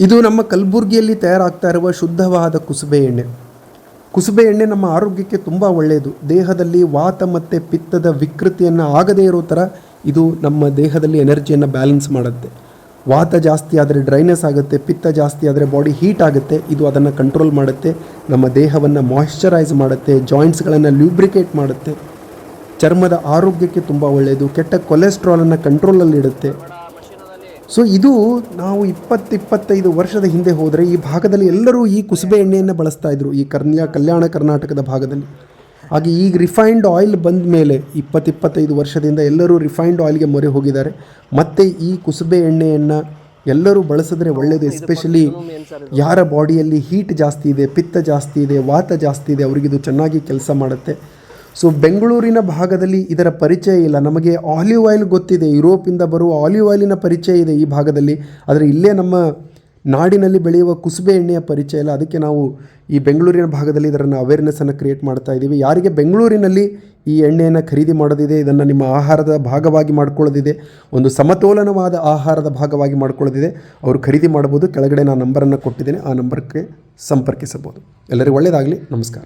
ಇದು ನಮ್ಮ ಕಲಬುರಗಿಯಲ್ಲಿ ತಯಾರಾಗ್ತಾ ಇರುವ ಶುದ್ಧವಾದ ಕುಸುಬೆ ಎಣ್ಣೆ. ಕುಸುಬೆ ಎಣ್ಣೆ ನಮ್ಮ ಆರೋಗ್ಯಕ್ಕೆ ತುಂಬ ಒಳ್ಳೆಯದು. ದೇಹದಲ್ಲಿ ವಾತ ಮತ್ತು ಪಿತ್ತದ ವಿಕೃತಿಯನ್ನು ಆಗದೇ ಇರೋ ಥರ ಇದು ನಮ್ಮ ದೇಹದಲ್ಲಿ ಎನರ್ಜಿಯನ್ನು ಬ್ಯಾಲೆನ್ಸ್ ಮಾಡುತ್ತೆ. ವಾತ ಜಾಸ್ತಿ ಆದರೆ ಡ್ರೈನೆಸ್ ಆಗುತ್ತೆ, ಪಿತ್ತ ಜಾಸ್ತಿ ಆದರೆ ಬಾಡಿ ಹೀಟ್ ಆಗುತ್ತೆ. ಇದು ಅದನ್ನು ಕಂಟ್ರೋಲ್ ಮಾಡುತ್ತೆ, ನಮ್ಮ ದೇಹವನ್ನು ಮಾಯ್ಶ್ಚರೈಸ್ ಮಾಡುತ್ತೆ, ಜಾಯಿಂಟ್ಸ್ಗಳನ್ನು ಲ್ಯೂಬ್ರಿಕೇಟ್ ಮಾಡುತ್ತೆ, ಚರ್ಮದ ಆರೋಗ್ಯಕ್ಕೆ ತುಂಬ ಒಳ್ಳೆಯದು, ಕೆಟ್ಟ ಕೊಲೆಸ್ಟ್ರಾಲನ್ನು ಕಂಟ್ರೋಲಲ್ಲಿಡುತ್ತೆ. ಸೊ ಇದು ನಾವು 20-25 ವರ್ಷದ ಹಿಂದೆ ಹೋದರೆ ಈ ಭಾಗದಲ್ಲಿ ಎಲ್ಲರೂ ಈ ಕುಸುಬೆ ಎಣ್ಣೆಯನ್ನು ಬಳಸ್ತಾ ಇದ್ರು, ಈ ಕಲ್ಯಾಣ ಕರ್ನಾಟಕದ ಭಾಗದಲ್ಲಿ. ಹಾಗೆ ಈಗ ರಿಫೈನ್ಡ್ ಆಯಿಲ್ ಬಂದ ಮೇಲೆ 20-25 ವರ್ಷದಿಂದ ಎಲ್ಲರೂ ರಿಫೈನ್ಡ್ ಆಯಿಲ್ಗೆ ಮೊರೆ ಹೋಗಿದ್ದಾರೆ. ಮತ್ತು ಈ ಕುಸುಬೆ ಎಣ್ಣೆಯನ್ನು ಎಲ್ಲರೂ ಬಳಸಿದ್ರೆ ಒಳ್ಳೆಯದು. ಎಸ್ಪೆಷಲಿ ಯಾರ ಬಾಡಿಯಲ್ಲಿ ಹೀಟ್ ಜಾಸ್ತಿ ಇದೆ, ಪಿತ್ತ ಜಾಸ್ತಿ ಇದೆ, ವಾತ ಜಾಸ್ತಿ ಇದೆ, ಅವರಿಗಿದು ಚೆನ್ನಾಗಿ ಕೆಲಸ ಮಾಡುತ್ತೆ. ಸೊ ಬೆಂಗಳೂರಿನ ಭಾಗದಲ್ಲಿ ಇದರ ಪರಿಚಯ ಇಲ್ಲ. ನಮಗೆ ಆಲಿವ್ ಆಯಿಲ್ ಗೊತ್ತಿದೆ, ಯುರೋಪಿಂದ ಬರುವ ಆಲಿವ್ ಆಯಿಲಿನ ಪರಿಚಯ ಇದೆ ಈ ಭಾಗದಲ್ಲಿ, ಆದರೆ ಇಲ್ಲೇ ನಮ್ಮ ನಾಡಿನಲ್ಲಿ ಬೆಳೆಯುವ ಕುಸುಬೆ ಎಣ್ಣೆಯ ಪರಿಚಯ ಇಲ್ಲ. ಅದಕ್ಕೆ ನಾವು ಈ ಬೆಂಗಳೂರಿನ ಭಾಗದಲ್ಲಿ ಇದನ್ನು ಅವೇರ್ನೆಸ್ಸನ್ನು ಕ್ರಿಯೇಟ್ ಮಾಡ್ತಾ ಇದ್ದೀವಿ. ಯಾರಿಗೆ ಬೆಂಗಳೂರಿನಲ್ಲಿ ಈ ಎಣ್ಣೆಯನ್ನು ಖರೀದಿ ಮಾಡೋದಿದೆ, ಇದನ್ನು ನಿಮ್ಮ ಆಹಾರದ ಭಾಗವಾಗಿ ಮಾಡ್ಕೊಳ್ಳೋದಿದೆ, ಒಂದು ಸಮತೋಲನವಾದ ಆಹಾರದ ಭಾಗವಾಗಿ ಮಾಡ್ಕೊಳ್ಳೋದಿದೆ, ಅವರು ಖರೀದಿ ಮಾಡ್ಬೋದು. ಕೆಳಗಡೆ ನಾನು ನಂಬರನ್ನು ಕೊಟ್ಟಿದ್ದೇನೆ, ಆ ನಂಬರ್ಗೆ ಸಂಪರ್ಕಿಸಬಹುದು. ಎಲ್ಲರಿಗೂ ಒಳ್ಳೆಯದಾಗಲಿ. ನಮಸ್ಕಾರ.